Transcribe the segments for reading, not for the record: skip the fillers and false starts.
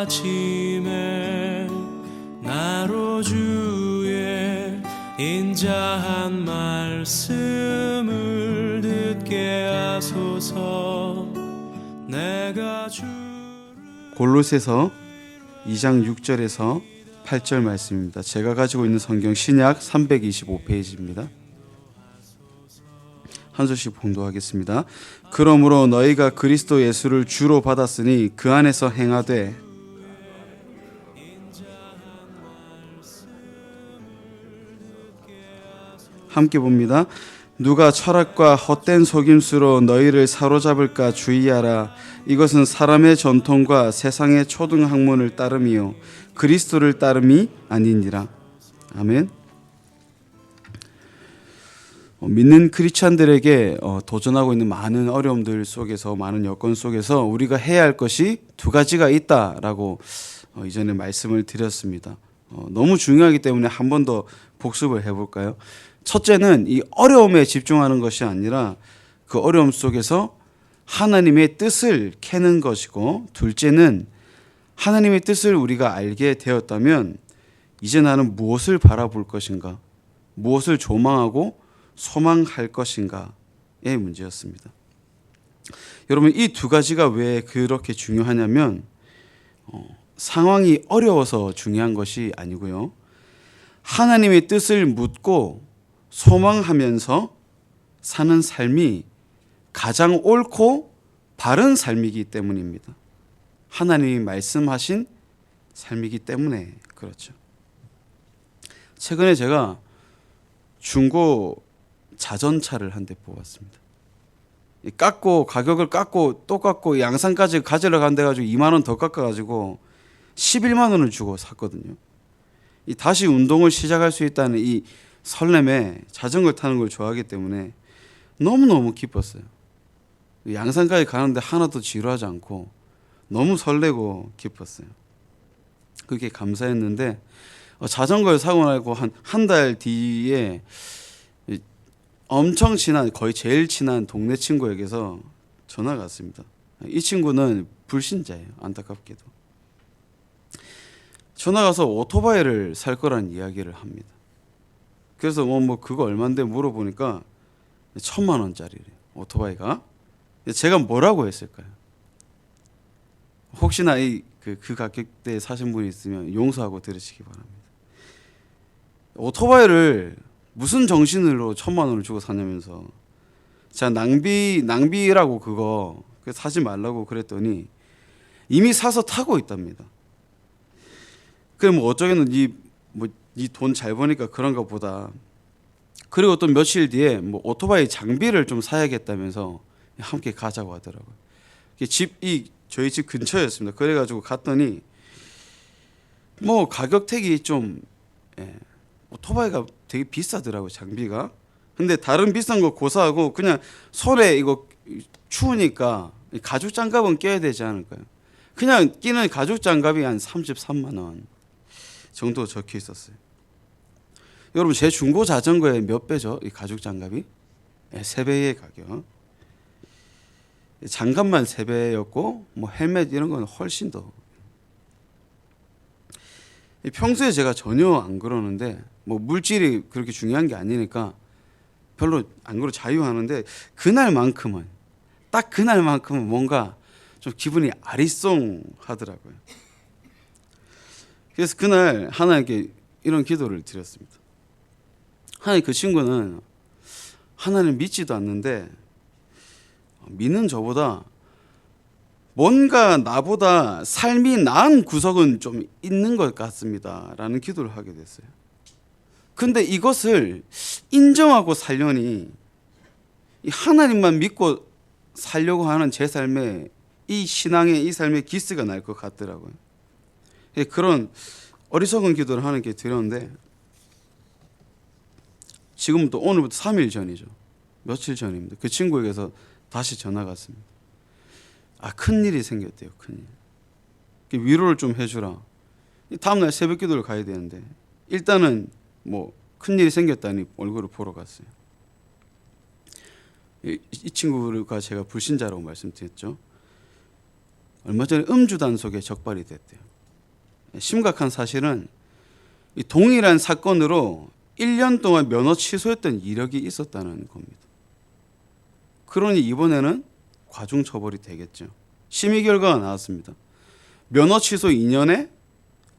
아침에 나로 주의 인자한 말씀을 듣게 하소서. 내가 골로새서 2장 6절에서 8절 말씀입니다. 제가 가지고 있는 성경 신약 325페이지입니다. 한 소씩 봉독하겠습니다. 그러므로 너희가 그리스도 예수를 주로 받았으니 그 안에서 행하되 함께 봅니다. 누가 철학과 헛된 속임수로 너희를 사로잡을까 주의하라. 이것은 사람의 전통과 세상의 초등학문을 따름이요 그리스도를 따름이 아니니라. 아멘. 믿는 크리스찬들에게 도전하고 있는 많은 어려움들 속에서, 많은 여건 속에서 우리가 해야 할 것이 두 가지가 있다라고 이전에 말씀을 드렸습니다. 너무 중요하기 때문에 한 번 더 복습을 해볼까요? 첫째는 이 어려움에 집중하는 것이 아니라 그 어려움 속에서 하나님의 뜻을 캐는 것이고, 둘째는 하나님의 뜻을 우리가 알게 되었다면 이제 나는 무엇을 바라볼 것인가, 무엇을 조망하고 소망할 것인가의 문제였습니다. 여러분, 이 두 가지가 왜 그렇게 중요하냐면 상황이 어려워서 중요한 것이 아니고요, 하나님의 뜻을 묻고 소망하면서 사는 삶이 가장 옳고 바른 삶이기 때문입니다. 하나님이 말씀하신 삶이기 때문에 그렇죠. 최근에 제가 중고 자전차를 한 대 뽑았습니다. 가격을 깎고 또 깎고 양산까지 가지러 간데 가지고 2만 원 더 깎아가지고 11만 원을 주고 샀거든요. 다시 운동을 시작할 수 있다는 이 설렘에 자전거 타는 걸 좋아하기 때문에 너무너무 기뻤어요. 양산까지 가는데 하나도 지루하지 않고 너무 설레고 기뻤어요. 그게 감사했는데 자전거를 사고 나고 한 달 뒤에 엄청 친한, 거의 제일 친한 동네 친구에게서 전화가 왔습니다. 이 친구는 불신자예요. 안타깝게도. 전화가 와서 오토바이를 살 거라는 이야기를 합니다. 그래서 뭐 그거 얼마인데 물어보니까 1,000만 원짜리래요, 오토바이가. 제가 뭐라고 했을까요? 혹시나 그 가격대에 사신 분이 있으면 용서하고 들으시기 바랍니다. 오토바이를 무슨 정신으로 1,000만 원을 주고 사냐면서, 제가 낭비라고 그거 사지 말라고 그랬더니 이미 사서 타고 있답니다. 그럼 뭐 어쩌겠는, 이 돈 잘 버니까 그런가 보다. 그리고 또 며칠 뒤에 뭐 오토바이 장비를 좀 사야겠다면서 함께 가자고 하더라고요. 저희 집 근처였습니다. 그래가지고 갔더니 뭐 가격택이 좀 오토바이가 되게 비싸더라고요, 장비가. 근데 다른 비싼 거 고사하고 그냥 손에 이거 추우니까 가죽 장갑은 껴야 되지 않을까요? 그냥 끼는 가죽 장갑이 한 33만 원 정도 적혀 있었어요. 여러분, 제 중고 자전거의 몇 배죠? 이 가죽 장갑이? 3배의 가격. 장갑만 3배였고 뭐 헬멧 이런 건 훨씬 더. 평소에 제가 전혀 안 그러는데 뭐 물질이 그렇게 중요한 게 아니니까 별로 안 그러고 자유하는데, 딱 그날만큼은 뭔가 좀 기분이 아리송하더라고요. 그래서 그날 하나님께 이런 기도를 드렸습니다. 하나님, 그 친구는 하나님 믿지도 않는데 믿는 저보다 뭔가 나보다 삶이 나은 구석은 좀 있는 것 같습니다 라는 기도를 하게 됐어요. 근데 이것을 인정하고 살려니 이 하나님만 믿고 살려고 하는 제 삶에, 이 신앙의 이 삶의 기스가 날 것 같더라고요. 그런 어리석은 기도를 하나님께 드렸는데, 지금부터 오늘부터 3일 전이죠. 며칠 전입니다. 그 친구에게서 다시 전화가 왔습니다. 큰일이 생겼대요. 큰일. 위로를 좀 해주라. 다음날 새벽 기도를 가야 되는데 일단은 뭐 큰일이 생겼다니 얼굴을 보러 갔어요. 이 친구가 제가 불신자라고 말씀드렸죠. 얼마 전에 음주 단속에 적발이 됐대요. 심각한 사실은 이 동일한 사건으로 1년 동안 면허 취소했던 이력이 있었다는 겁니다. 그러니 이번에는 과중 처벌이 되겠죠. 심의 결과가 나왔습니다. 면허 취소 2년에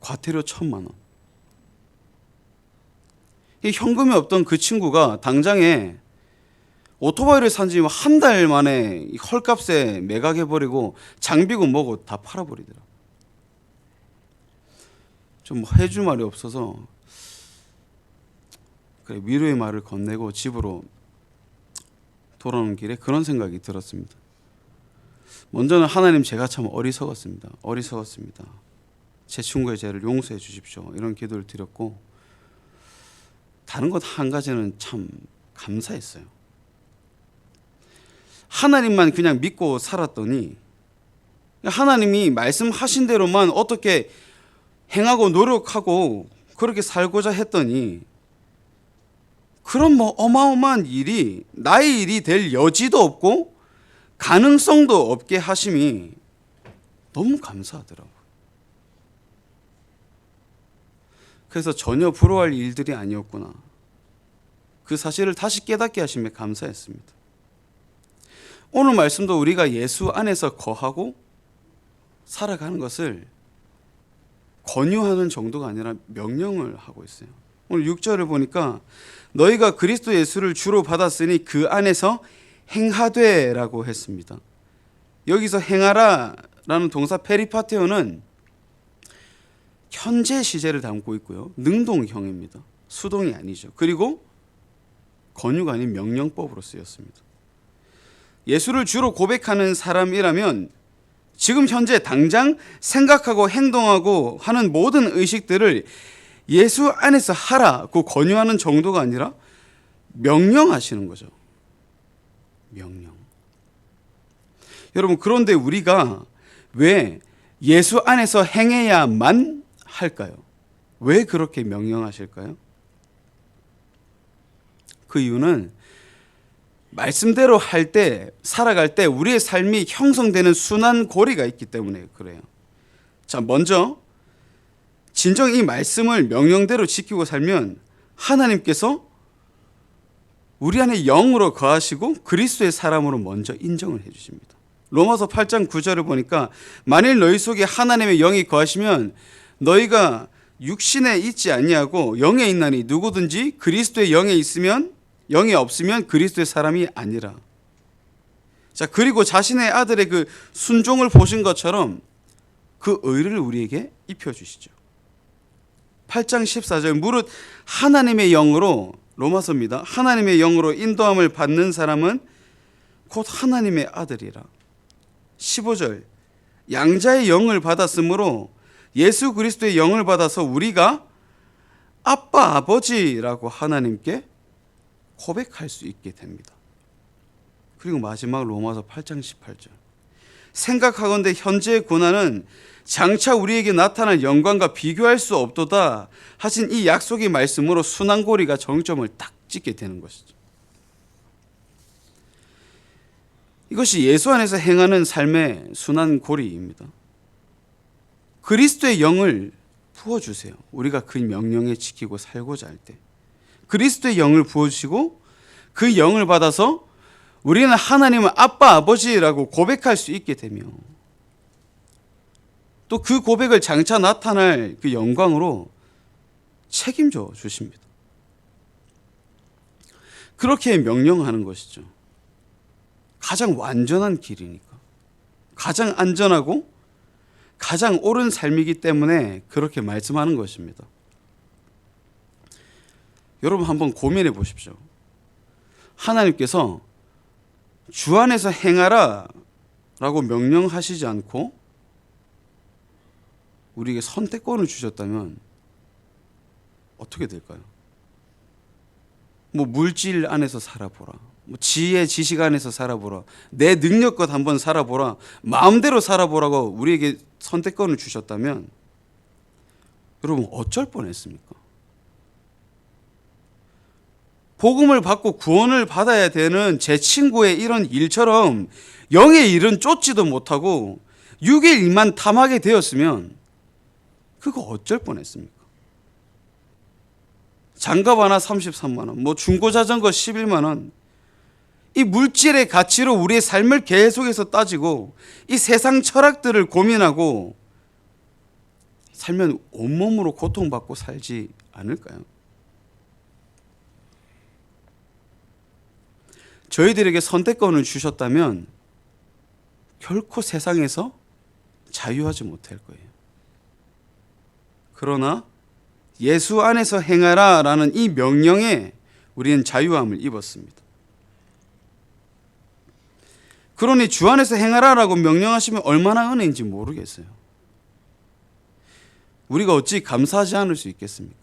과태료 1,000만 원. 이 현금이 없던 그 친구가 당장에 오토바이를 산 지 한 달 만에 헐값에 매각해버리고 장비고 뭐고 다 팔아버리더라. 좀 해줄 말이 없어서 그래, 위로의 말을 건네고 집으로 돌아오는 길에 그런 생각이 들었습니다. 먼저는 하나님, 제가 참 어리석었습니다. 제 친구의 죄를 용서해 주십시오. 이런 기도를 드렸고, 다른 것 한 가지는 참 감사했어요. 하나님만 그냥 믿고 살았더니 하나님이 말씀하신 대로만 어떻게 행하고 노력하고 그렇게 살고자 했더니 그런 뭐 어마어마한 일이 나의 일이 될 여지도 없고 가능성도 없게 하심이 너무 감사하더라고요. 그래서 전혀 부러워할 일들이 아니었구나, 그 사실을 다시 깨닫게 하심에 감사했습니다. 오늘 말씀도 우리가 예수 안에서 거하고 살아가는 것을 권유하는 정도가 아니라 명령을 하고 있어요. 오늘 6절을 보니까 너희가 그리스도 예수를 주로 받았으니 그 안에서 행하되라고 했습니다. 여기서 행하라 라는 동사 페리파테오는 현재 시제를 담고 있고요, 능동형입니다. 수동이 아니죠. 그리고 권유가 아닌 명령법으로 쓰였습니다. 예수를 주로 고백하는 사람이라면 지금 현재 당장 생각하고 행동하고 하는 모든 의식들을 예수 안에서 하라고 권유하는 정도가 아니라 명령하시는 거죠. 명령. 여러분, 그런데 우리가 왜 예수 안에서 행해야만 할까요? 왜 그렇게 명령하실까요? 그 이유는 말씀대로 할 때, 살아갈 때 우리의 삶이 형성되는 순환 고리가 있기 때문에 그래요. 자, 먼저 진정 이 말씀을 명령대로 지키고 살면 하나님께서 우리 안에 영으로 거하시고 그리스도의 사람으로 먼저 인정을 해 주십니다. 로마서 8장 9절을 보니까 만일 너희 속에 하나님의 영이 거하시면 너희가 육신에 있지 아니하고 영에 있나니 누구든지 그리스도의 영이 없으면 그리스도의 사람이 아니라. 자, 그리고 자신의 아들의 그 순종을 보신 것처럼 그 의를 우리에게 입혀주시죠. 8장 14절 무릇 하나님의 영으로, 로마서입니다. 하나님의 영으로 인도함을 받는 사람은 곧 하나님의 아들이라. 15절 양자의 영을 받았으므로 예수 그리스도의 영을 받아서 우리가 아빠 아버지라고 하나님께 고백할 수 있게 됩니다. 그리고 마지막 로마서 8장 18절 생각하건대 현재의 고난은 장차 우리에게 나타날 영광과 비교할 수 없도다 하신 이 약속의 말씀으로 순환고리가 정점을 딱 찍게 되는 것이죠. 이것이 예수 안에서 행하는 삶의 순환고리입니다. 그리스도의 영을 부어주세요. 우리가 그 명령에 지키고 살고자 할 때 그리스도의 영을 부어주시고 그 영을 받아서 우리는 하나님을 아빠 아버지라고 고백할 수 있게 되며 또 그 고백을 장차 나타날 그 영광으로 책임져 주십니다. 그렇게 명령하는 것이죠. 가장 완전한 길이니까, 가장 안전하고 가장 옳은 삶이기 때문에 그렇게 말씀하는 것입니다. 여러분 한번 고민해 보십시오. 하나님께서 주 안에서 행하라 라고 명령하시지 않고 우리에게 선택권을 주셨다면 어떻게 될까요? 뭐 물질 안에서 살아보라, 뭐 지혜 지식 안에서 살아보라, 내 능력껏 한번 살아보라, 마음대로 살아보라고 우리에게 선택권을 주셨다면 여러분 어쩔 뻔했습니까? 복음을 받고 구원을 받아야 되는 제 친구의 이런 일처럼 영의 일은 쫓지도 못하고 육의 일만 탐하게 되었으면 그거 어쩔 뻔했습니까? 장갑 하나 33만 원, 뭐 중고 자전거 11만 원. 이 물질의 가치로 우리의 삶을 계속해서 따지고 이 세상 철학들을 고민하고 살면 온몸으로 고통받고 살지 않을까요? 저희들에게 선택권을 주셨다면 결코 세상에서 자유하지 못할 거예요. 그러나 예수 안에서 행하라 라는 이 명령에 우리는 자유함을 입었습니다. 그러니 주 안에서 행하라 라고 명령하시면 얼마나 은혜인지 모르겠어요. 우리가 어찌 감사하지 않을 수 있겠습니까?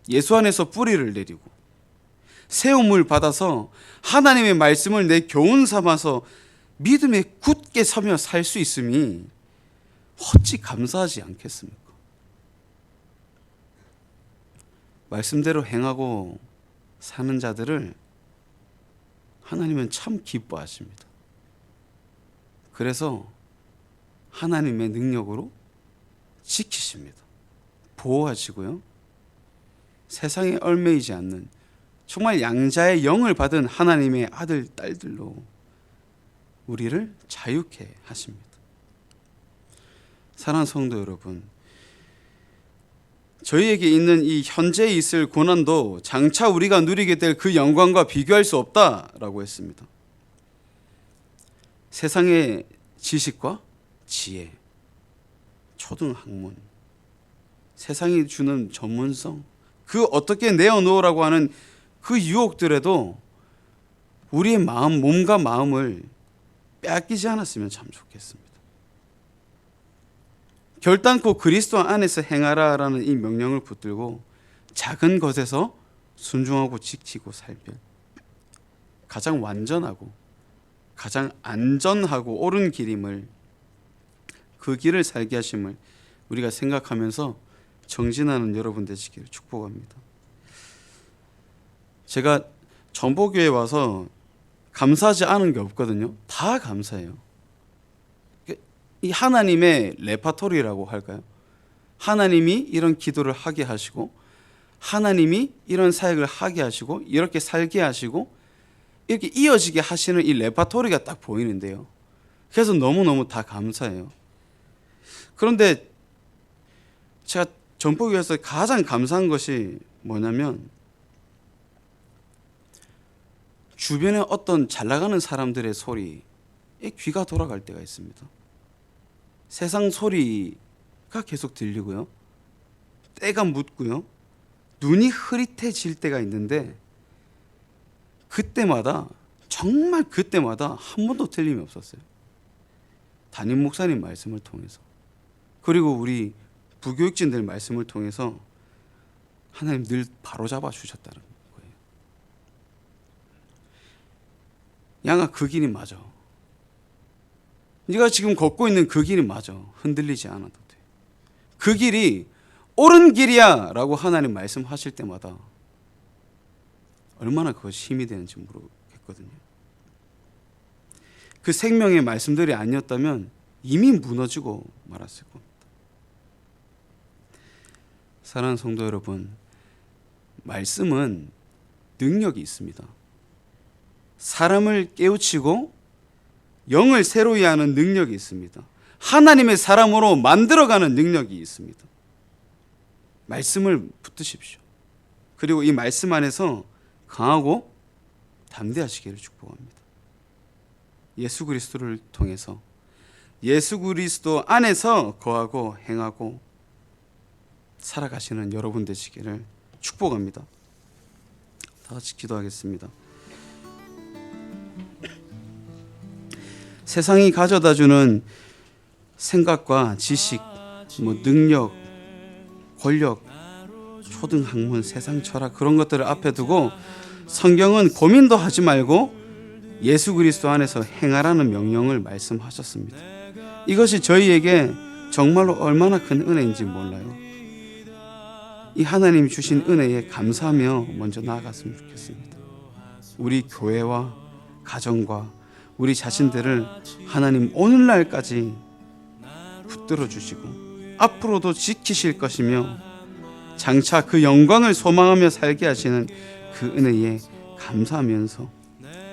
예수 안에서 뿌리를 내리고 세움을 받아서 하나님의 말씀을 내 교훈 삼아서 믿음에 굳게 서며 살 수 있음이 어찌 감사하지 않겠습니까? 말씀대로 행하고 사는 자들을 하나님은 참 기뻐하십니다. 그래서 하나님의 능력으로 지키십니다. 보호하시고요. 세상에 얽매이지 않는 정말 양자의 영을 받은 하나님의 아들, 딸들로 우리를 자유케 하십니다. 사랑하는 성도 여러분, 저희에게 있는 이 현재 있을 고난도 장차 우리가 누리게 될 그 영광과 비교할 수 없다라고 했습니다. 세상의 지식과 지혜, 초등학문, 세상이 주는 전문성, 그 어떻게 내어놓으라고 하는 그 유혹들에도 우리의 마음, 몸과 마음을 빼앗기지 않았으면 참 좋겠습니다. 결단코 그리스도 안에서 행하라라는 이 명령을 붙들고 작은 것에서 순종하고 지키고 살면 가장 완전하고 가장 안전하고 옳은 길임을, 그 길을 살게 하심을 우리가 생각하면서 정진하는 여러분 되시기를 축복합니다. 제가 전보교회 와서 감사하지 않은 게 없거든요. 다 감사해요. 이 하나님의 레파토리라고 할까요? 하나님이 이런 기도를 하게 하시고, 하나님이 이런 사역을 하게 하시고, 이렇게 살게 하시고, 이렇게 이어지게 하시는 이 레파토리가 딱 보이는데요. 그래서 너무너무 다 감사해요. 그런데 제가 전보교회에서 가장 감사한 것이 뭐냐면, 주변에 어떤 잘 나가는 사람들의 소리에 귀가 돌아갈 때가 있습니다. 세상 소리가 계속 들리고요. 때가 묻고요. 눈이 흐릿해질 때가 있는데, 그때마다, 정말 그때마다 한 번도 틀림이 없었어요. 담임 목사님 말씀을 통해서, 그리고 우리 부교육진들 말씀을 통해서 하나님 늘 바로잡아 주셨다는 거예요. 양아, 그 길이 맞아. 네가 지금 걷고 있는 그 길이 맞아. 흔들리지 않아도 돼. 그 길이 옳은 길이야 라고 하나님 말씀하실 때마다 얼마나 그것이 힘이 되는지 모르겠거든요. 그 생명의 말씀들이 아니었다면 이미 무너지고 말았을 겁니다. 사랑하는 성도 여러분, 말씀은 능력이 있습니다. 사람을 깨우치고 영을 새로이 하는 능력이 있습니다. 하나님의 사람으로 만들어가는 능력이 있습니다. 말씀을 붙드십시오. 그리고 이 말씀 안에서 강하고 담대하시기를 축복합니다. 예수 그리스도를 통해서, 예수 그리스도 안에서 거하고 행하고 살아가시는 여러분 되시기를 축복합니다. 다 같이 기도하겠습니다. 세상이 가져다주는 생각과 지식, 능력, 권력, 초등학문, 세상 철학, 그런 것들을 앞에 두고 성경은 고민도 하지 말고 예수 그리스도 안에서 행하라는 명령을 말씀하셨습니다. 이것이 저희에게 정말로 얼마나 큰 은혜인지 몰라요. 이 하나님 주신 은혜에 감사하며 먼저 나아갔으면 좋겠습니다. 우리 교회와 가정과 우리 자신들을 하나님 오늘날까지 붙들어 주시고 앞으로도 지키실 것이며 장차 그 영광을 소망하며 살게 하시는 그 은혜에 감사하면서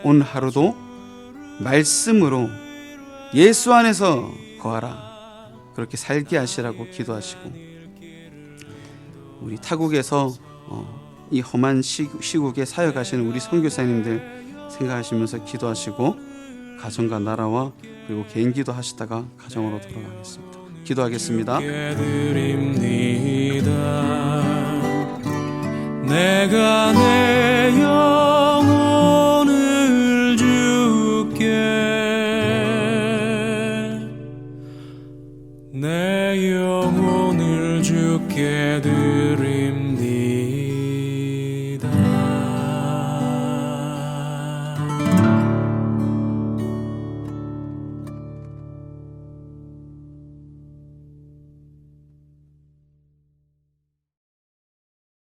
오늘 하루도 말씀으로 예수 안에서 거하라 그렇게 살게 하시라고 기도하시고 우리 타국에서 이 험한 시국에 사역하시는 우리 선교사님들 생각하시면서 기도하시고 가정과 나라와 그리고 개인 기도하시다가 가정으로 돌아가겠습니다. 기도하겠습니다. 내가 내